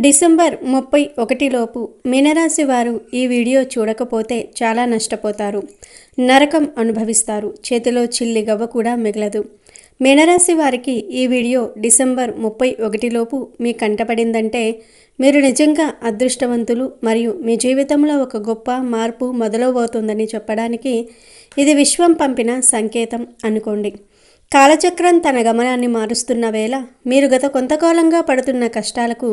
December 31 లోపు మీనరాశి వారు ఈ వీడియో చూడకపోతే చాలా నష్టపోతారు, నరకం అనుభవిస్తారు, చేతిలో చిల్లి గవ్వ కూడా మిగలదు. మీనరాశి వారికి ఈ వీడియో డిసెంబర్ 31 లోపు మీ కంటపడిందంటే మీరు నిజంగా అదృష్టవంతులు మరియు మీ జీవితంలో ఒక గొప్ప మార్పు మొదలవబోతుందని చెప్పడానికి ఇది విశ్వం పంపిన సంకేతం అనుకోండి. కాలచక్రం తన గమనాన్ని మారుస్తున్న వేళ మీరు గత కొంతకాలంగా పడుతున్న కష్టాలకు,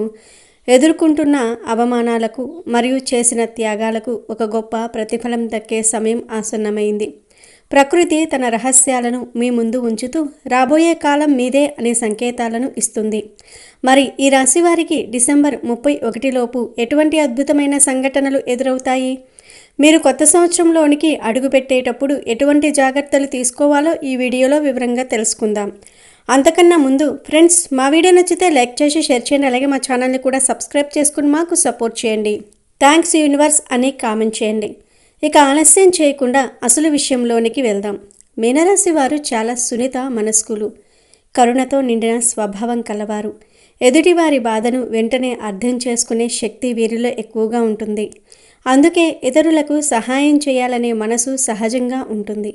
ఎదుర్కొంటున్న అవమానాలకు మరియు చేసిన త్యాగాలకు ఒక గొప్ప ప్రతిఫలం దక్కే సమయం ఆసన్నమైంది. ప్రకృతి తన రహస్యాలను మీ ముందు ఉంచుతూ రాబోయే కాలం మీదే అనే సంకేతాలను ఇస్తుంది. మరి ఈ రాశి వారికి డిసెంబర్ 31 లోపు ఎటువంటి అద్భుతమైన సంఘటనలు ఎదురవుతాయి? మీరు కొత్త సంవత్సరంలోనికి అడుగుపెట్టేటప్పుడు ఎటువంటి జాగ్రత్తలు తీసుకోవాలో ఈ వీడియోలో వివరంగా తెలుసుకుందాం. అంతకన్నా ముందు ఫ్రెండ్స్, మా వీడియో నచ్చితే లైక్ చేసి షేర్ చేయండి. అలాగే మా ఛానల్ని కూడా సబ్స్క్రైబ్ చేసుకుని మాకు సపోర్ట్ చేయండి. థ్యాంక్స్ యూనివర్స్ అని కామెంట్ చేయండి. ఇక ఆలస్యం చేయకుండా అసలు విషయంలోనికి వెళ్దాం. మీనరాశి వారు చాలా సున్నిత మనస్కులు, కరుణతో నిండిన స్వభావం కలవారు. ఎదుటివారి బాధను వెంటనే అర్థం చేసుకునే శక్తి వీరిలో ఎక్కువగా ఉంటుంది. అందుకే ఇతరులకు సహాయం చేయాలనే మనసు సహజంగా ఉంటుంది.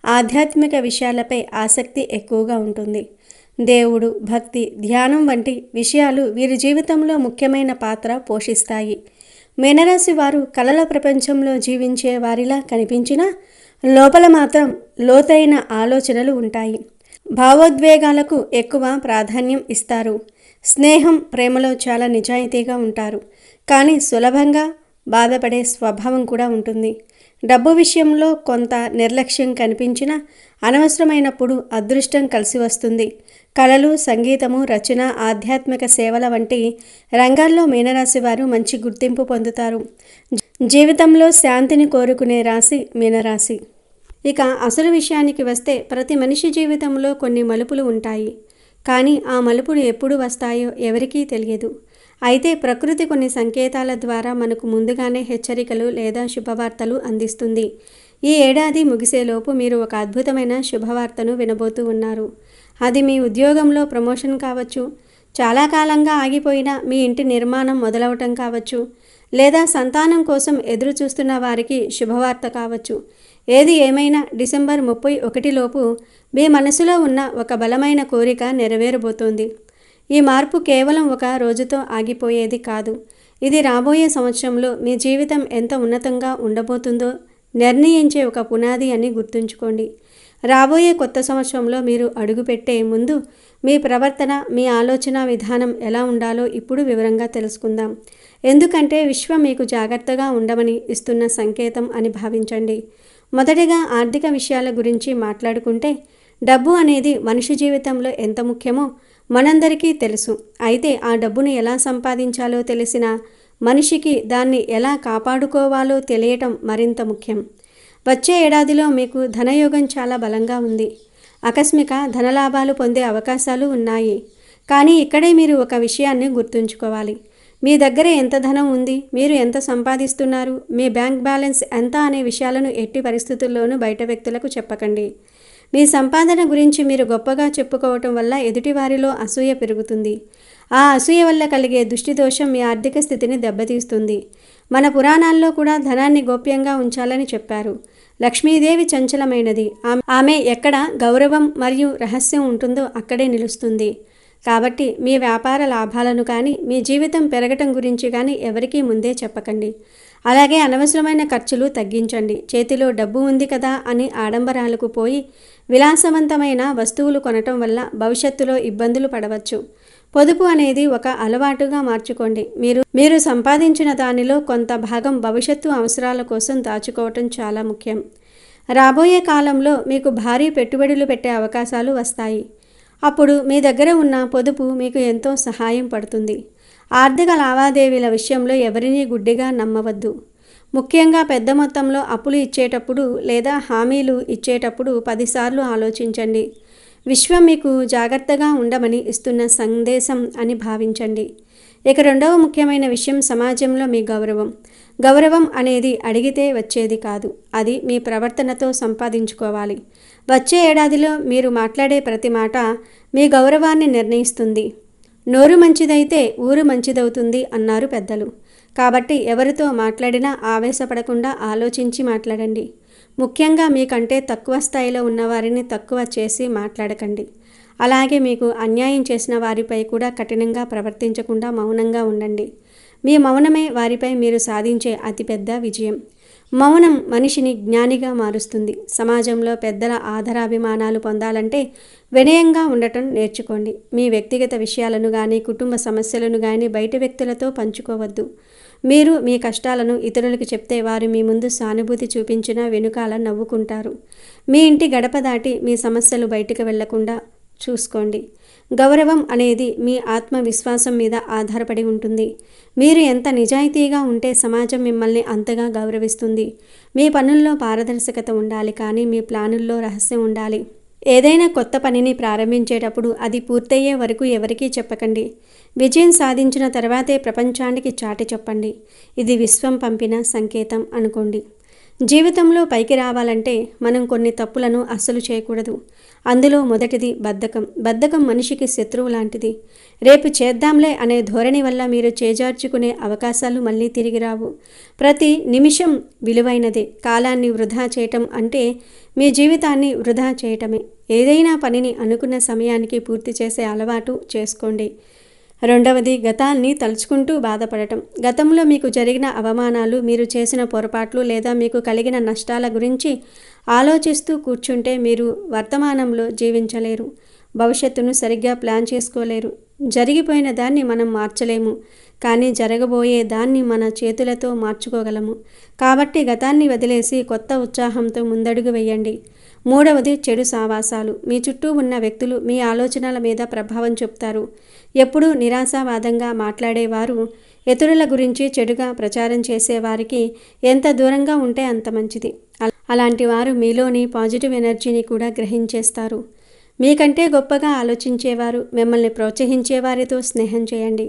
ఆధ్యాత్మిక విషయాలపై ఆసక్తి ఎక్కువగా ఉంటుంది. దేవుడు, భక్తి, ధ్యానం వంటి విషయాలు వీరి జీవితంలో ముఖ్యమైన పాత్ర పోషిస్తాయి. మీనరాశి వారు కలల ప్రపంచంలో జీవించే వారిలా కనిపించినా లోపల మాత్రం లోతైన ఆలోచనలు ఉంటాయి. భావోద్వేగాలకు ఎక్కువ ప్రాధాన్యం ఇస్తారు. స్నేహం, ప్రేమలో చాలా నిజాయితీగా ఉంటారు. కానీ సులభంగా బాధపడే స్వభావం కూడా ఉంటుంది. డబ్బు విషయంలో కొంత నిర్లక్ష్యం కనిపించినా అనవసరమైనప్పుడు అదృష్టం కలిసి వస్తుంది. కళలు, సంగీతము, రచన, ఆధ్యాత్మిక సేవల వంటి రంగాల్లో మీనరాశి వారు మంచి గుర్తింపు పొందుతారు. జీవితంలో శాంతిని కోరుకునే రాశి మీనరాశి. ఇక అసలు విషయానికి వస్తే ప్రతి మనిషి జీవితంలో కొన్ని మలుపులు ఉంటాయి. కానీ ఆ మలుపులు ఎప్పుడు వస్తాయో ఎవరికీ తెలియదు. అయితే ప్రకృతి కొన్ని సంకేతాల ద్వారా మనకు ముందుగానే హెచ్చరికలు లేదా శుభవార్తలు అందిస్తుంది. ఈ ఏడాది ముగిసేలోపు మీరు ఒక అద్భుతమైన శుభవార్తను వినబోతూ ఉన్నారు. అది మీ ఉద్యోగంలో ప్రమోషన్ కావచ్చు, చాలా కాలంగా ఆగిపోయిన మీ ఇంటి నిర్మాణం మొదలవటం కావచ్చు, లేదా సంతానం కోసం ఎదురు చూస్తున్న వారికి శుభవార్త కావచ్చు. ఏది ఏమైనా డిసెంబర్ 31 లోపు మీ మనసులో ఉన్న ఒక బలమైన కోరిక నెరవేరబోతోంది. ఈ మార్పు కేవలం ఒక రోజుతో ఆగిపోయేది కాదు. ఇది రాబోయే సంవత్సరంలో మీ జీవితం ఎంత ఉన్నతంగా ఉండబోతుందో నిర్ణయించే ఒక పునాది అని గుర్తుంచుకోండి. రాబోయే కొత్త సంవత్సరంలో మీరు అడుగుపెట్టే ముందు మీ ప్రవర్తన, మీ ఆలోచన విధానం ఎలా ఉండాలో ఇప్పుడు వివరంగా తెలుసుకుందాం. ఎందుకంటే విశ్వం మీకు జాగ్రత్తగా ఉండమని ఇస్తున్న సంకేతం అని భావించండి. మొదటిగా ఆర్థిక విషయాల గురించి మాట్లాడుకుంటే డబ్బు అనేది మనిషి జీవితంలో ఎంత ముఖ్యమో మనందరికీ తెలుసు. అయితే ఆ డబ్బును ఎలా సంపాదించాలో తెలిసిన మనిషికి దాన్ని ఎలా కాపాడుకోవాలో తెలియటం మరింత ముఖ్యం. వచ్చే ఏడాదిలో మీకు ధనయోగం చాలా బలంగా ఉంది. ఆకస్మిక ధనలాభాలు పొందే అవకాశాలు ఉన్నాయి. కానీ ఇక్కడే మీరు ఒక విషయాన్ని గుర్తుంచుకోవాలి. మీ దగ్గర ఎంత ధనం ఉంది, మీరు ఎంత సంపాదిస్తున్నారు, మీ బ్యాంక్ బ్యాలెన్స్ ఎంత అనే విషయాలను ఎట్టి పరిస్థితుల్లోనూ బయట వ్యక్తులకు చెప్పకండి. మీ సంపాదన గురించి మీరు గొప్పగా చెప్పుకోవటం వల్ల ఎదుటివారిలో అసూయ పెరుగుతుంది. ఆ అసూయ వల్ల కలిగే దృష్టిదోషం మీ ఆర్థిక స్థితిని దెబ్బతీస్తుంది. మన పురాణాల్లో కూడా ధనాన్ని గోప్యంగా ఉంచాలని చెప్పారు. లక్ష్మీదేవి చంచలమైనది. ఆమె ఎక్కడ గౌరవం మరియు రహస్యం ఉంటుందో అక్కడే నిలుస్తుంది. కాబట్టి మీ వ్యాపార లాభాలను కానీ, మీ జీవితం పెరగటం గురించి కానీ ఎవరికీ ముందే చెప్పకండి. అలాగే అనవసరమైన ఖర్చులు తగ్గించండి. చేతిలో డబ్బు ఉంది కదా అని ఆడంబరాలకు పోయి విలాసవంతమైన వస్తువులు కొనటం వల్ల భవిష్యత్తులో ఇబ్బందులు పడవచ్చు. పొదుపు అనేది ఒక అలవాటుగా మార్చుకోండి. మీరు సంపాదించిన దానిలో కొంత భాగం భవిష్యత్తు అవసరాల కోసం దాచుకోవటం చాలా ముఖ్యం. రాబోయే కాలంలో మీకు భారీ పెట్టుబడులు పెట్టే అవకాశాలు వస్తాయి. అప్పుడు మీ దగ్గర ఉన్న పొదుపు మీకు ఎంతో సహాయం పడుతుంది. ఆర్థిక లావాదేవీల విషయంలో ఎవరినీ గుడ్డిగా నమ్మవద్దు. ముఖ్యంగా పెద్ద మొత్తంలో అప్పులు ఇచ్చేటప్పుడు లేదా హామీలు ఇచ్చేటప్పుడు 10 సార్లు ఆలోచించండి. విశ్వం మీకు జాగ్రత్తగా ఉండమని ఇస్తున్న సందేశం అని భావించండి. ఇక రెండవ ముఖ్యమైన విషయం సమాజంలో మీ గౌరవం. గౌరవం అనేది అడిగితే వచ్చేది కాదు, అది మీ ప్రవర్తనతో సంపాదించుకోవాలి. వచ్చే ఏడాదిలో మీరు మాట్లాడే ప్రతి మాట మీ గౌరవాన్ని నిర్ణయిస్తుంది. నోరు మంచిదైతే ఊరు మంచిదవుతుంది అన్నారు పెద్దలు. కాబట్టి ఎవరితో మాట్లాడినా ఆవేశపడకుండా ఆలోచించి మాట్లాడండి. ముఖ్యంగా మీకంటే తక్కువ స్థాయిలో ఉన్నవారిని తక్కువ చేసి మాట్లాడకండి. అలాగే మీకు అన్యాయం చేసిన వారిపై కూడా కఠినంగా ప్రవర్తించకుండా మౌనంగా ఉండండి. మీ మౌనమే వారిపై మీరు సాధించే అతిపెద్ద విజయం. మౌనం మనిషిని జ్ఞానిగా మారుస్తుంది. సమాజంలో పెద్దల ఆదరాభిమానాలు పొందాలంటే వినయంగా ఉండటం నేర్చుకోండి. మీ వ్యక్తిగత విషయాలను కానీ కుటుంబ సమస్యలను కానీ బయట వ్యక్తులతో పంచుకోవద్దు. మీరు మీ కష్టాలను ఇతరులకు చెప్తే వారు మీ ముందు సానుభూతి చూపించినా వెనుకాల నవ్వుకుంటారు. మీ ఇంటి గడప దాటి మీ సమస్యలు బయటకు వెళ్లకుండా చూసుకోండి. గౌరవం అనేది మీ ఆత్మవిశ్వాసం మీద ఆధారపడి ఉంటుంది. మీరు ఎంత నిజాయితీగా ఉంటే సమాజం మిమ్మల్ని అంతగా గౌరవిస్తుంది. మీ పనుల్లో పారదర్శకత ఉండాలి, కానీ మీ ప్లానుల్లో రహస్యం ఉండాలి. ఏదైనా కొత్త పనిని ప్రారంభించేటప్పుడు అది పూర్తయ్యే వరకు ఎవరికీ చెప్పకండి. విజయం సాధించిన తర్వాతే ప్రపంచానికి చాటి చెప్పండి. ఇది విశ్వం పంపిన సంకేతం అనుకోండి. జీవితంలో పైకి రావాలంటే మనం కొన్ని తప్పులను అస్సలు చేయకూడదు. అందులో మొదటిది బద్ధకం. బద్ధకం మనిషికి శత్రువు లాంటిది. రేపు చేద్దాంలే అనే ధోరణి వల్ల మీరు చేజార్చుకునే అవకాశాలు మళ్ళీ తిరిగి రావు. ప్రతి నిమిషం విలువైనదే. కాలాన్ని వృధా చేయటం అంటే మీ జీవితాన్ని వృధా చేయటమే. ఏదైనా పనిని అనుకున్న సమయానికి పూర్తి చేసే అలవాటు చేసుకోండి. రెండవది గతాన్ని తలుచుకుంటూ బాధపడటం. గతంలో మీకు జరిగిన అవమానాలు, మీరు చేసిన పొరపాట్లు లేదా మీకు కలిగిన నష్టాల గురించి ఆలోచిస్తూ కూర్చుంటే మీరు వర్తమానంలో జీవించలేరు. భవిష్యత్తును సరిగ్గా ప్లాన్ చేసుకోలేరు. జరిగిపోయిన దాన్ని మనం మార్చలేము, కానీ జరగబోయే దాన్ని మన చేతులతో మార్చుకోగలము. కాబట్టి గతాన్ని వదిలేసి కొత్త ఉత్సాహంతో ముందడుగు వేయండి. మూడవది చెడు సావాసాలు. మీ చుట్టూ ఉన్న వ్యక్తులు మీ ఆలోచనల మీద ప్రభావం చూపుతారు. ఎప్పుడూ నిరాశావాదంగా మాట్లాడేవారు, ఇతరుల గురించి చెడుగా ప్రచారం చేసేవారికి ఎంత దూరంగా ఉంటే అంత మంచిది. అలాంటి వారు మీలోని పాజిటివ్ ఎనర్జీని కూడా గ్రహించేస్తారు. మీకంటే గొప్పగా ఆలోచించేవారు, మిమ్మల్ని ప్రోత్సహించేవారితో స్నేహం చేయండి.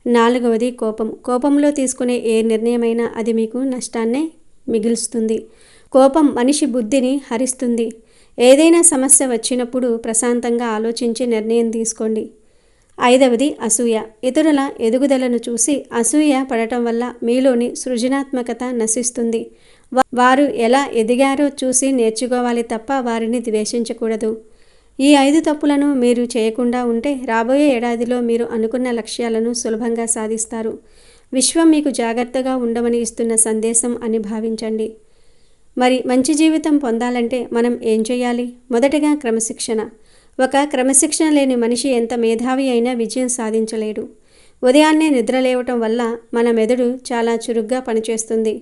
నాలుగవది కోపం. కోపంలో తీసుకునే ఏ నిర్ణయమైనా అది మీకు నష్టాన్నే మిగులుస్తుంది. కోపం మనిషి బుద్ధిని హరిస్తుంది. ఏదైనా సమస్య వచ్చినప్పుడు ప్రశాంతంగా ఆలోచించి నిర్ణయం తీసుకోండి. ఐదవది అసూయ. ఇతరుల ఎదుగుదలను చూసి అసూయ పడటం వల్ల మీలోని సృజనాత్మకత నశిస్తుంది. వారు ఎలా ఎదిగారో చూసి నేర్చుకోవాలి తప్ప వారిని ద్వేషించకూడదు. ఈ 5 తప్పులను మీరు చేయకుండా ఉంటే రాబోయే ఏడాదిలో మీరు అనుకున్న లక్ష్యాలను సులభంగా సాధిస్తారు. విశ్వం మీకు జాగ్రత్తగా ఉండమని ఇస్తున్న సందేశం అని భావించండి. మరి మంచి జీవితం పొందాలంటే మనం ఏం చేయాలి? మొదటగా క్రమశిక్షణ. ఒక క్రమశిక్షణ లేని మనిషి ఎంత మేధావి అయినా విజయం సాధించలేడు. ఉదయాన్నే నిద్రలేవటం వల్ల మన మెదడు చాలా చురుగ్గా పనిచేస్తుంది.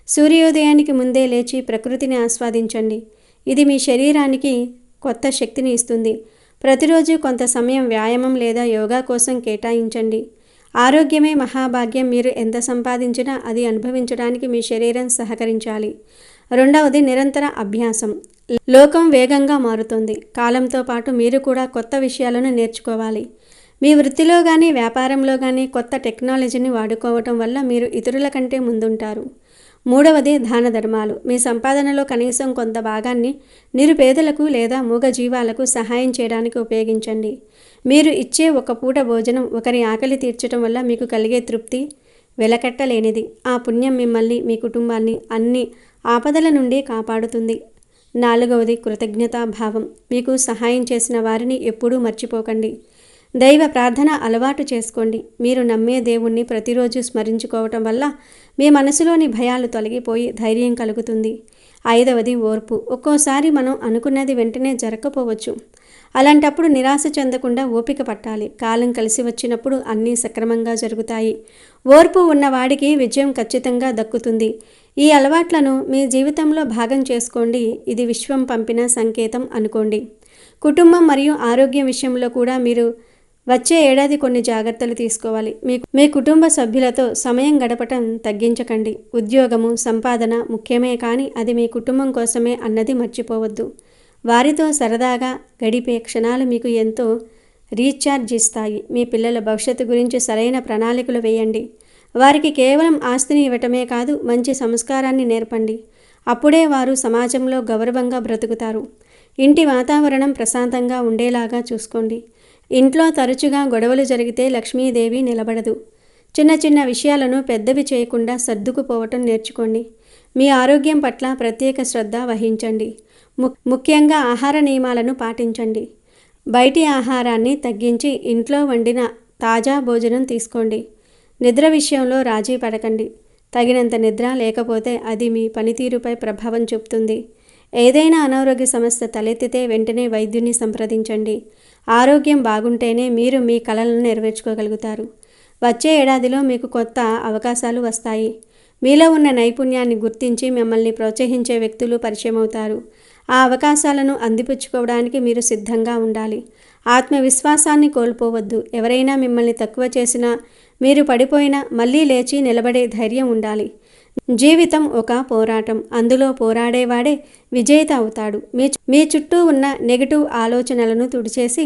సూర్యోదయానికి ముందే లేచి ప్రకృతిని ఆస్వాదించండి. ఇది మీ శరీరానికి కొత్త శక్తిని ఇస్తుంది. ప్రతిరోజు కొంత సమయం వ్యాయామం లేదా యోగా కోసం కేటాయించండి. ఆరోగ్యమే మహాభాగ్యం. మీరు ఎంత సంపాదించినా అది అనుభవించడానికి మీ శరీరం సహకరించాలి. రెండవది నిరంతర అభ్యాసం. లోకం వేగంగా మారుతుంది. కాలంతో పాటు మీరు కూడా కొత్త విషయాలను నేర్చుకోవాలి. మీ వృత్తిలో కానీ వ్యాపారంలో కానీ కొత్త టెక్నాలజీని వాడుకోవటం వల్ల మీరు ఇతరుల కంటే ముందుంటారు. మూడవది దాన ధర్మాలు. మీ సంపాదనలో కనీసం కొంత భాగాన్ని నిరుపేదలకు లేదా మూగజీవాలకు సహాయం చేయడానికి ఉపయోగించండి. మీరు ఇచ్చే ఒక పూట భోజనం ఒకరి ఆకలి తీర్చడం వల్ల మీకు కలిగే తృప్తి వెలకట్టలేనిది. ఆ పుణ్యం మిమ్మల్ని, మీ కుటుంబాన్ని అన్ని ఆపదల నుండి కాపాడుతుంది. నాలుగవది కృతజ్ఞతాభావం. మీకు సహాయం చేసిన వారిని ఎప్పుడూ మర్చిపోకండి. దైవ ప్రార్థన అలవాటు చేసుకోండి. మీరు నమ్మే దేవుణ్ణి ప్రతిరోజు స్మరించుకోవటం వల్ల మీ మనసులోని భయాలు తొలగిపోయి ధైర్యం కలుగుతుంది. ఐదవది ఓర్పు. ఒక్కోసారి మనం అనుకున్నది వెంటనే జరగకపోవచ్చు. అలాంటప్పుడు నిరాశ చెందకుండా ఓపిక పట్టాలి. కాలం కలిసి వచ్చినప్పుడు అన్నీ సక్రమంగా జరుగుతాయి. ఓర్పు ఉన్నవాడికి విజయం ఖచ్చితంగా దక్కుతుంది. ఈ అలవాట్లను మీ జీవితంలో భాగం చేసుకోండి. ఇది విశ్వం పంపిన సంకేతం అనుకోండి. కుటుంబం మరియు ఆరోగ్యం విషయంలో కూడా మీరు వచ్చే ఏడాది కొన్ని జాగ్రత్తలు తీసుకోవాలి. మీ కుటుంబ సభ్యులతో సమయం గడపటం తగ్గించకండి. ఉద్యోగము, సంపాదన ముఖ్యమే, కానీ అది మీ కుటుంబం కోసమే అన్నది మర్చిపోవద్దు. వారితో సరదాగా గడిపే క్షణాలు మీకు ఎంతో రీఛార్జ్ ఇస్తాయి. మీ పిల్లల భవిష్యత్తు గురించి సరైన ప్రణాళికలు వేయండి. వారికి కేవలం ఆస్తిని ఇవ్వటమే కాదు, మంచి సంస్కారాన్ని నేర్పండి. అప్పుడే వారు సమాజంలో గౌరవంగా బ్రతుకుతారు. ఇంటి వాతావరణం ప్రశాంతంగా ఉండేలాగా చూసుకోండి. ఇంట్లో తరచుగా గొడవలు జరిగితే లక్ష్మీదేవి నిలబడదు. చిన్న చిన్న విషయాలను పెద్దవి చేయకుండా సర్దుకుపోవటం నేర్చుకోండి. మీ ఆరోగ్యం పట్ల ప్రత్యేక శ్రద్ధ వహించండి. ముఖ్యంగా ఆహార నియమాలను పాటించండి. బయటి ఆహారాన్ని తగ్గించి ఇంట్లో వండిన తాజా భోజనం తీసుకోండి. నిద్ర విషయంలో రాజీ పడకండి. తగినంత నిద్ర లేకపోతే అది మీ పనితీరుపై ప్రభావం చూపుతుంది. ఏదైనా అనారోగ్య సమస్య తలెత్తితే వెంటనే వైద్యుని సంప్రదించండి. ఆరోగ్యం బాగుంటేనే మీరు మీ కలలను నెరవేర్చుకోగలుగుతారు. వచ్చే ఏడాదిలో మీకు కొత్త అవకాశాలు వస్తాయి. మీలో ఉన్న నైపుణ్యాన్ని గుర్తించి మిమ్మల్ని ప్రోత్సహించే వ్యక్తులు పరిచయం అవుతారు. ఆ అవకాశాలను అందిపుచ్చుకోవడానికి మీరు సిద్ధంగా ఉండాలి. ఆత్మవిశ్వాసాన్ని కోల్పోవద్దు. ఎవరైనా మిమ్మల్ని తక్కువ చేసినా, మీరు పడిపోయినా మళ్ళీ లేచి నిలబడే ధైర్యం ఉండాలి. జీవితం ఒక పోరాటం. అందులో పోరాడేవాడే విజేత అవుతాడు. మీ చుట్టూ ఉన్న నెగటివ్ ఆలోచనలను తుడిచేసి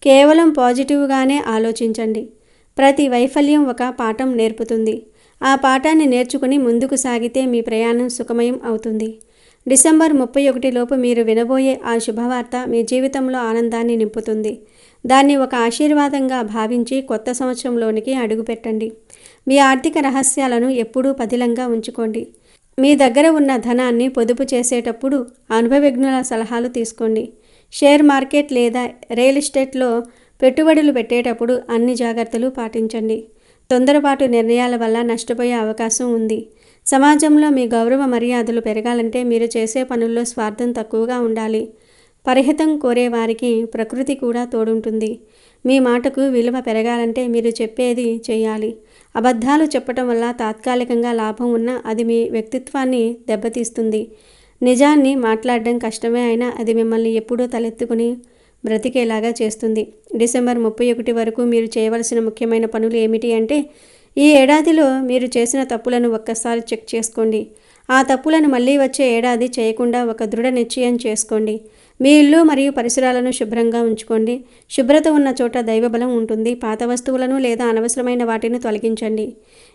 కేవలం పాజిటివ్గానే ఆలోచించండి. ప్రతి వైఫల్యం ఒక పాఠం నేర్పుతుంది. ఆ పాఠాన్ని నేర్చుకుని ముందుకు సాగితే మీ ప్రయాణం సుఖమయం అవుతుంది. డిసెంబర్ 31 లోపు మీరు వినబోయే ఆ శుభవార్త మీ జీవితంలో ఆనందాన్ని నింపుతుంది. దాన్ని ఒక ఆశీర్వాదంగా భావించి కొత్త సంవత్సరంలోనికి అడుగుపెట్టండి. మీ ఆర్థిక రహస్యాలను ఎప్పుడూ పదిలంగా ఉంచుకోండి. మీ దగ్గర ఉన్న ధనాన్ని పొదుపు చేసేటప్పుడు అనుభవజ్ఞుల సలహాలు తీసుకోండి. షేర్ మార్కెట్ లేదా రియల్ ఎస్టేట్లో పెట్టుబడులు పెట్టేటప్పుడు అన్ని జాగ్రత్తలు పాటించండి. తొందరపాటు నిర్ణయాల వల్ల నష్టపోయే అవకాశం ఉంది. సమాజంలో మీ గౌరవ మర్యాదలు పెరగాలంటే మీరు చేసే పనుల్లో స్వార్థం తక్కువగా ఉండాలి. పరిహితం కోరేవారికి ప్రకృతి కూడా తోడుంటుంది. మీ మాటకు విలువ పెరగాలంటే మీరు చెప్పేది చేయాలి. అబద్ధాలు చెప్పటం వల్ల తాత్కాలికంగా లాభం ఉన్నా అది మీ వ్యక్తిత్వాన్ని దెబ్బతీస్తుంది. నిజాన్ని మాట్లాడడం కష్టమే అయినా అది మిమ్మల్ని ఎప్పుడూ తలెత్తుకుని బ్రతికేలాగా చేస్తుంది. డిసెంబర్ 31 వరకు మీరు చేయవలసిన ముఖ్యమైన పనులు ఏమిటి అంటే, ఈ ఏడాదిలో మీరు చేసిన తప్పులను ఒక్కసారి చెక్ చేసుకోండి. ఆ తప్పులను మళ్ళీ వచ్చే ఏడాది చేయకుండా ఒక దృఢ నిశ్చయం చేసుకోండి. మీ ఇల్లు మరియు పరిసరాలను శుభ్రంగా ఉంచుకోండి. శుభ్రత ఉన్న చోట దైవబలం ఉంటుంది. పాత వస్తువులను లేదా అనవసరమైన వాటిని తొలగించండి.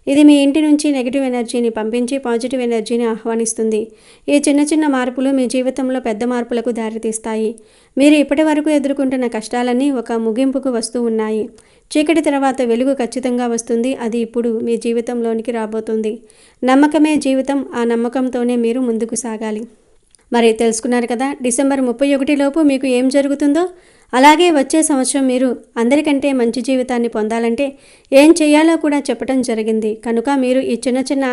ఇది మీ ఇంటి నుంచి నెగిటివ్ ఎనర్జీని పంపించి పాజిటివ్ ఎనర్జీని ఆహ్వానిస్తుంది. ఈ చిన్న చిన్న మార్పులు మీ జీవితంలో పెద్ద మార్పులకు దారితీస్తాయి. మీరు ఇప్పటి వరకు ఎదుర్కొంటున్న కష్టాలన్నీ ఒక ముగింపుకు వస్తూ ఉన్నాయి. చీకటి తర్వాత వెలుగు ఖచ్చితంగా వస్తుంది. అది ఇప్పుడు మీ జీవితంలోనికి రాబోతుంది. నమ్మకమే జీవితం. ఆ నమ్మకంతోనే మీరు ముందుకు సాగాలి. మరి తెలుసుకున్నారు కదా, డిసెంబర్ 31 లోపు మీకు ఏం జరుగుతుందో. అలాగే వచ్చే సంవత్సరం మీరు అందరికంటే మంచి జీవితాన్ని పొందాలంటే ఏం చేయాలో కూడా చెప్పడం జరిగింది. కనుక మీరు ఈ చిన్న చిన్న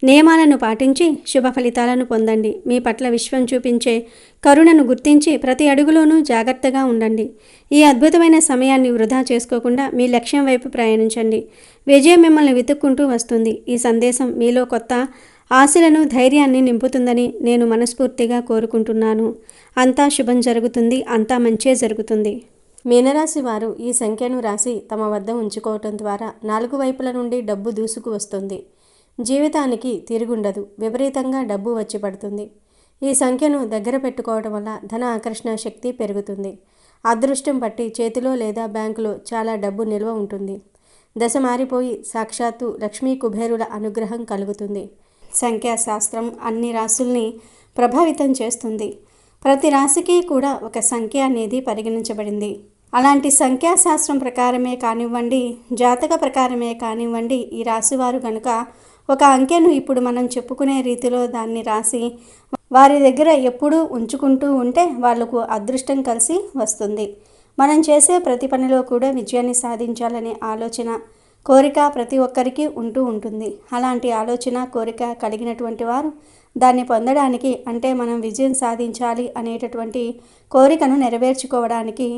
నియమాలను పాటించి శుభ ఫలితాలను పొందండి. మీ పట్ల విశ్వం చూపించే కరుణను గుర్తించి ప్రతి అడుగులోనూ జాగ్రత్తగా ఉండండి. ఈ అద్భుతమైన సమయాన్ని వృధా చేసుకోకుండా మీ లక్ష్యం వైపు ప్రయాణించండి. విజయం మిమ్మల్ని వెతుక్కుంటూ వస్తుంది. ఈ సందేశం మీలో కొత్త ఆశలను, ధైర్యాన్ని నింపుతుందని నేను మనస్ఫూర్తిగా కోరుకుంటున్నాను. అంతా శుభం జరుగుతుంది. అంతా మంచే జరుగుతుంది. మీనరాశి వారు ఈ సంఖ్యను రాసి తమ వద్ద ఉంచుకోవటం ద్వారా 4 వైపుల నుండి డబ్బు దూసుకు వస్తుంది. జీవితానికి తిరుగుండదు. విపరీతంగా డబ్బు వచ్చి పడుతుంది. ఈ సంఖ్యను దగ్గర పెట్టుకోవడం వల్ల ధన ఆకర్షణ శక్తి పెరుగుతుంది. అదృష్టం పట్టి చేతిలో లేదా బ్యాంకులో చాలా డబ్బు నిల్వ ఉంటుంది. దశ మారిపోయి సాక్షాత్తు లక్ష్మీ కుబేరుల అనుగ్రహం కలుగుతుంది. సంఖ్యాశాస్త్రం అన్ని రాశుల్ని ప్రభావితం చేస్తుంది. ప్రతి రాశికి కూడా ఒక సంఖ్య అనేది పరిగణించబడింది. అలాంటి సంఖ్యాశాస్త్రం ప్రకారమే కానివ్వండి, జాతక ప్రకారమే కానివ్వండి, ఈ రాశివారు కనుక ఒక అంకెను ఇప్పుడు మనం చెప్పుకునే రీతిలో దాన్ని రాసి వారి దగ్గర ఎప్పుడూ ఉంచుకుంటూ ఉంటే వాళ్లకు అదృష్టం కలిసి వస్తుంది. మనం చేసే ప్రతి పనిలో కూడా విజయాన్ని సాధించాలనే ఆలోచన, కోరిక ప్రతి ఒక్కరికి ఉంటూ ఉంటుంది. అలాంటి ఆలోచన, కోరిక కలిగినటువంటి వారు దాన్ని పొందడానికి, అంటే మనం విజయం సాధించాలి అనేటటువంటి కోరికను నెరవేర్చుకోవడానికి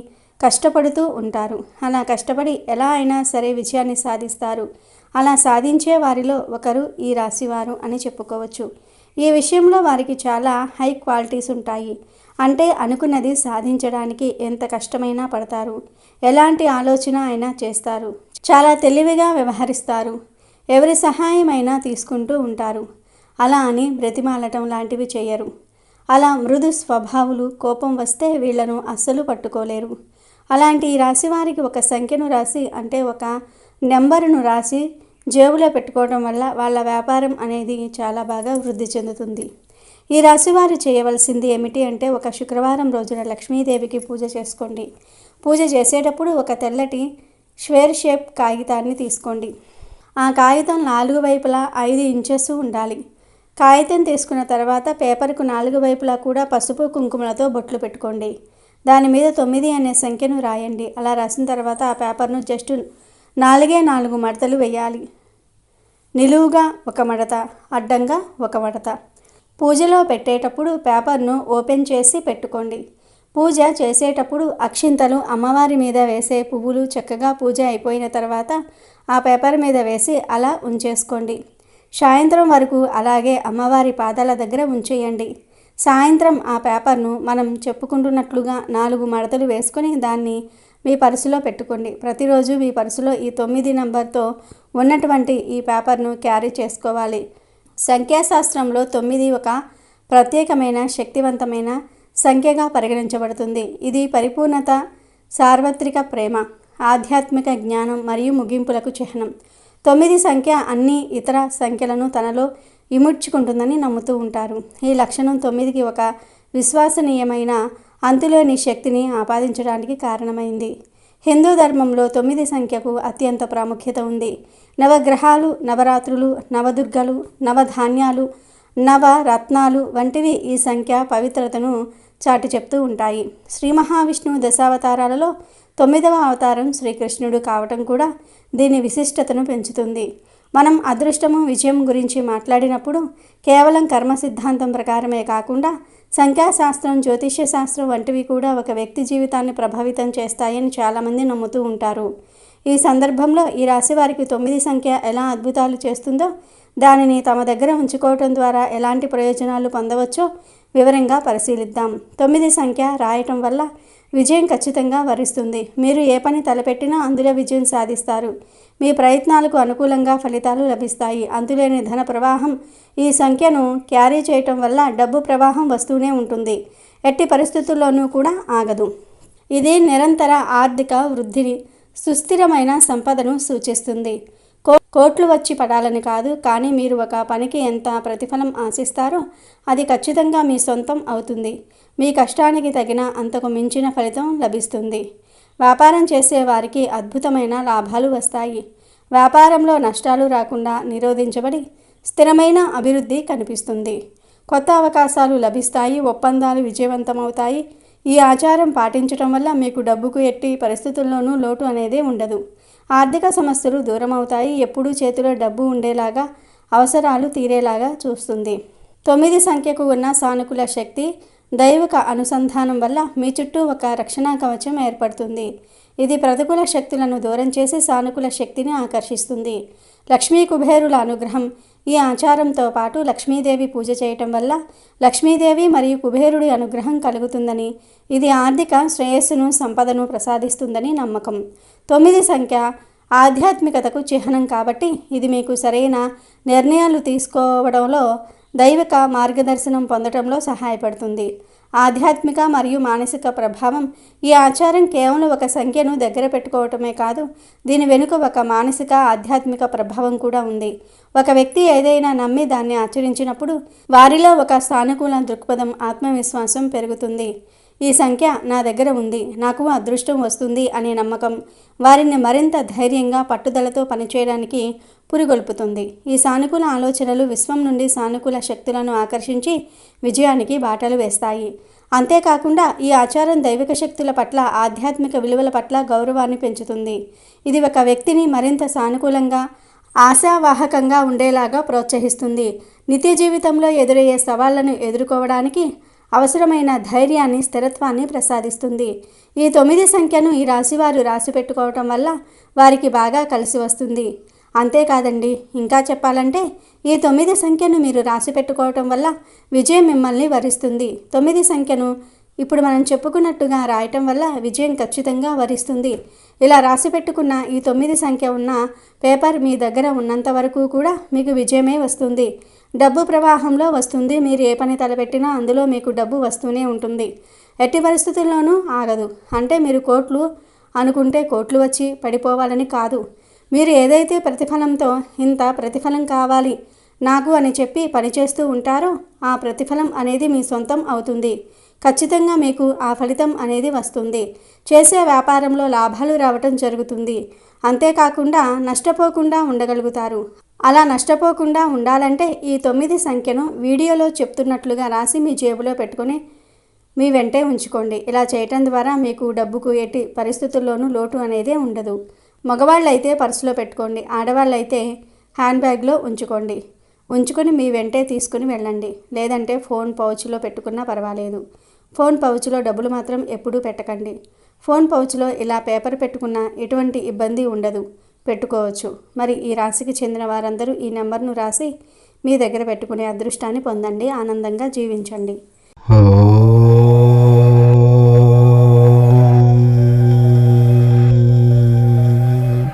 కష్టపడుతూ ఉంటారు. అలా కష్టపడి ఎలా అయినా సరే విజయాన్ని సాధిస్తారు. అలా సాధించే వారిలో ఒకరు ఈ రాశివారు అని చెప్పుకోవచ్చు. ఈ విషయంలో వారికి చాలా హై క్వాలిటీస్ ఉంటాయి. అంటే అనుకున్నది సాధించడానికి ఎంత కష్టమైనా పడతారు. ఎలాంటి ఆలోచన అయినా చేస్తారు. చాలా తెలివిగా వ్యవహరిస్తారు. ఎవరి సహాయమైనా తీసుకుంటూ ఉంటారు. అలా అని బ్రతిమాలటం లాంటివి చేయరు. అలా మృదు స్వభావులు. కోపం వస్తే వీళ్లను అస్సలు పట్టుకోలేరు. అలాంటి ఈ రాశి వారికి ఒక సంఖ్యను రాసి, అంటే ఒక నెంబరును రాసి జేబులో పెట్టుకోవడం వల్ల వాళ్ళ వ్యాపారం అనేది చాలా బాగా వృద్ధి చెందుతుంది. ఈ రాశివారు చేయవలసింది ఏమిటి అంటే, ఒక శుక్రవారం రోజున లక్ష్మీదేవికి పూజ చేసుకోండి. పూజ చేసేటప్పుడు ఒక తెల్లటి స్క్వేర్ షేప్ కాగితాన్ని తీసుకోండి. ఆ కాగితం 4 వైపులా 5 ఇంచెస్ ఉండాలి. కాగితం తీసుకున్న తర్వాత పేపర్కు 4 వైపులా కూడా పసుపు కుంకుమలతో బొట్లు పెట్టుకోండి. దాని మీద 9 అనే సంఖ్యను రాయండి. అలా రాసిన తర్వాత ఆ పేపర్ను జస్ట్ 4 మడతలు వేయాలి. నిలువుగా ఒక మడత, అడ్డంగా ఒక మడత. పూజలో పెట్టేటప్పుడు పేపర్ను ఓపెన్ చేసి పెట్టుకోండి. పూజ చేసేటప్పుడు అక్షింతలు అమ్మవారి మీద వేసే పువ్వులు చక్కగా పూజ అయిపోయిన తర్వాత ఆ పేపర్ మీద వేసి అలా ఉంచేసుకోండి. సాయంత్రం వరకు అలాగే అమ్మవారి పాదాల దగ్గర ఉంచేయండి. సాయంత్రం ఆ పేపర్ను మనం చెప్పుకుంటున్నట్లుగా 4 మడతలు వేసుకొని దాన్ని మీ పర్సులో పెట్టుకోండి. ప్రతిరోజు మీ పర్సులో ఈ 9 నంబర్తో ఉన్నటువంటి ఈ పేపర్ను క్యారీ చేసుకోవాలి. సంఖ్యాశాస్త్రంలో 9 ఒక ప్రత్యేకమైన శక్తివంతమైన సంఖ్యగా పరిగణించబడుతుంది. ఇది పరిపూర్ణత, సార్వత్రిక ప్రేమ, ఆధ్యాత్మిక జ్ఞానం మరియు ముగింపులకు చిహ్నం. 9 సంఖ్య అన్ని ఇతర సంఖ్యలను తనలో ఇముడ్చుకుంటుందని నమ్ముతూ ఉంటారు. ఈ లక్షణం 9కి ఒక విశ్వసనీయమైన అంతులేని శక్తిని ఆపాదించడానికి కారణమైంది. హిందూ ధర్మంలో 9 సంఖ్యకు అత్యంత ప్రాముఖ్యత ఉంది. నవగ్రహాలు, నవరాత్రులు, నవదుర్గలు, నవధాన్యాలు, నవరత్నాలు వంటివి ఈ సంఖ్య పవిత్రతను చాటి చెప్తూ ఉంటాయి. శ్రీ మహావిష్ణువు దశావతారాలలో 9వ అవతారం శ్రీకృష్ణుడు కావటం కూడా దీని విశిష్టతను పెంచుతుంది. మనం అదృష్టము, విజయం గురించి మాట్లాడినప్పుడు కేవలం కర్మ సిద్ధాంతం ప్రకారమే కాకుండా సంఖ్యాశాస్త్రం, జ్యోతిష్య శాస్త్రం వంటివి కూడా ఒక వ్యక్తి జీవితాన్ని ప్రభావితం చేస్తాయని చాలామంది నమ్ముతూ ఉంటారు. ఈ సందర్భంలో ఈ రాశి వారికి 9 సంఖ్య ఎలా అద్భుతాలు చేస్తుందో, దానిని తమ దగ్గర ఉంచుకోవటం ద్వారా ఎలాంటి ప్రయోజనాలు పొందవచ్చో వివరంగా పరిశీలిద్దాం. 9 సంఖ్య రాయటం వల్ల విజయం ఖచ్చితంగా వరిస్తుంది. మీరు ఏ పని తలపెట్టినా అందులో విజయం సాధిస్తారు. మీ ప్రయత్నాలకు అనుకూలంగా ఫలితాలు లభిస్తాయి. అంతులేని ధన ప్రవాహం ఈ సంఖ్యను క్యారీ చేయటం వల్ల డబ్బు ప్రవాహం వస్తూనే ఉంటుంది. ఎట్టి పరిస్థితుల్లోనూ కూడా ఆగదు. ఇది నిరంతర ఆర్థిక వృద్ధిని, సుస్థిరమైన సంపదను సూచిస్తుంది. కోట్లు వచ్చి పడాలని కాదు, కానీ మీరు ఒక పనికి ఎంత ప్రతిఫలం ఆశిస్తారో అది ఖచ్చితంగా మీ సొంతం అవుతుంది. మీ కష్టానికి తగిన అంతకు మించిన ఫలితం లభిస్తుంది. వ్యాపారం చేసే వారికి అద్భుతమైన లాభాలు వస్తాయి. వ్యాపారంలో నష్టాలు రాకుండా నిరోధించబడి స్థిరమైన అభివృద్ధి కనిపిస్తుంది. కొత్త అవకాశాలు లభిస్తాయి. ఒప్పందాలు విజయవంతమవుతాయి. ఈ ఆచారం పాటించడం వల్ల మీకు డబ్బుకు ఎట్టి పరిస్థితుల్లోనూ లోటు అనేది ఉండదు. ఆర్థిక సమస్యలు దూరం అవుతాయి. ఎప్పుడూ చేతిలో డబ్బు ఉండేలాగా, అవసరాలు తీరేలాగా చూస్తుంది. 9 సంఖ్యకు ఉన్న సానుకూల శక్తి, దైవిక అనుసంధానం వల్ల మీ చుట్టూ ఒక రక్షణ కవచం ఏర్పడుతుంది. ఇది ప్రతికూల శక్తులను దూరం చేసి సానుకూల శక్తిని ఆకర్షిస్తుంది. లక్ష్మీ కుబేరుల అనుగ్రహం. ఈ ఆచారంతో పాటు లక్ష్మీదేవి పూజ చేయటం వల్ల లక్ష్మీదేవి మరియు కుబేరుడి అనుగ్రహం కలుగుతుందని, ఇది ఆర్థిక శ్రేయస్సును, సంపదను ప్రసాదిస్తుందని నమ్మకం. 9 సంఖ్య ఆధ్యాత్మికతకు చిహ్నం కాబట్టి ఇది మీకు సరైన నిర్ణయాలు తీసుకోవడంలో, దైవిక మార్గదర్శనం పొందడంలో సహాయపడుతుంది. ఆధ్యాత్మిక మరియు మానసిక ప్రభావం. ఈ ఆచారం కేవలం ఒక సంఖ్యను దగ్గర పెట్టుకోవటమే కాదు, దీని వెనుక ఒక మానసిక, ఆధ్యాత్మిక ప్రభావం కూడా ఉంది. ఒక వ్యక్తి ఏదైనా నమ్మి దాన్ని ఆచరించినప్పుడు వారిలో ఒక సానుకూల దృక్పథం, ఆత్మవిశ్వాసం పెరుగుతుంది. ఈ సంఖ్య నా దగ్గర ఉంది, నాకు అదృష్టం వస్తుంది అనే నమ్మకం వారిని మరింత ధైర్యంగా, పట్టుదలతో పనిచేయడానికి పురిగొల్పుతుంది. ఈ సానుకూల ఆలోచనలు విశ్వం నుండి సానుకూల శక్తులను ఆకర్షించి విజయానికి బాటలు వేస్తాయి. అంతేకాకుండా ఈ ఆచారం దైవిక శక్తుల పట్ల, ఆధ్యాత్మిక విలువల పట్ల గౌరవాన్ని పెంచుతుంది. ఇది ఒక వ్యక్తిని మరింత సానుకూలంగా, ఆశావాహకంగా ఉండేలాగా ప్రోత్సహిస్తుంది. నిత్య జీవితంలో ఎదురయ్యే సవాళ్లను ఎదుర్కోవడానికి అవసరమైన ధైర్యాన్ని, స్థిరత్వాన్ని ప్రసాదిస్తుంది. ఈ 9 సంఖ్యను ఈ రాశివారు రాసి పెట్టుకోవటం వల్ల వారికి బాగా కలిసి వస్తుంది. అంతేకాదండి, ఇంకా చెప్పాలంటే ఈ 9 సంఖ్యను మీరు రాసి పెట్టుకోవటం వల్ల విజయం మిమ్మల్ని వరిస్తుంది. 9 సంఖ్యను ఇప్పుడు మనం చెప్పుకున్నట్టుగా రాయటం వల్ల విజయం ఖచ్చితంగా వరిస్తుంది. ఇలా రాసి పెట్టుకున్న ఈ 9 సంఖ్య ఉన్న పేపర్ మీ దగ్గర ఉన్నంత వరకు కూడా మీకు విజయమే వస్తుంది. డబ్బు ప్రవాహంలో వస్తుంది. మీరు ఏ పని తలపెట్టినా అందులో మీకు డబ్బు వస్తూనే ఉంటుంది. ఎట్టి పరిస్థితుల్లోనూ ఆగదు. అంటే మీరు కోట్లు అనుకుంటే కోట్లు వచ్చి పడిపోవాలని కాదు. మీరు ఏదైతే ప్రతిఫలంతో ఇంత ప్రతిఫలం కావాలి, నాకు అని చెప్పి పనిచేస్తూ ఉంటారో ఆ ప్రతిఫలం అనేది మీ సొంతం అవుతుంది. ఖచ్చితంగా మీకు ఆ ఫలితం అనేది వస్తుంది. చేసే వ్యాపారంలో లాభాలు రావటం జరుగుతుంది. అంతేకాకుండా నష్టపోకుండా ఉండగలుగుతారు. అలా నష్టపోకుండా ఉండాలంటే ఈ 9 సంఖ్యను వీడియోలో చెప్తున్నట్లుగా రాసి మీ జేబులో పెట్టుకొని మీ వెంటే ఉంచుకోండి. ఇలా చేయటం ద్వారా మీకు డబ్బుకు ఎట్టి పరిస్థితుల్లోనూ లోటు అనేదే ఉండదు. మగవాళ్ళైతే పర్సులో పెట్టుకోండి, ఆడవాళ్ళైతే హ్యాండ్ బ్యాగ్లో ఉంచుకొని మీ వెంటే తీసుకుని వెళ్ళండి. లేదంటే ఫోన్ పౌచ్లో పెట్టుకున్నా పర్వాలేదు. ఫోన్ పౌచ్లో డబ్బులు మాత్రం ఎప్పుడూ పెట్టకండి. ఫోన్ పౌచ్లో ఇలా పేపర్ పెట్టుకున్నా ఎటువంటి ఇబ్బంది ఉండదు, పెట్టుకోవచ్చు. మరి ఈ రాశికి చెందిన వారందరూ ఈ నెంబర్ను రాసి మీ దగ్గర పెట్టుకునే అదృష్టాన్ని పొందండి. ఆనందంగా జీవించండి.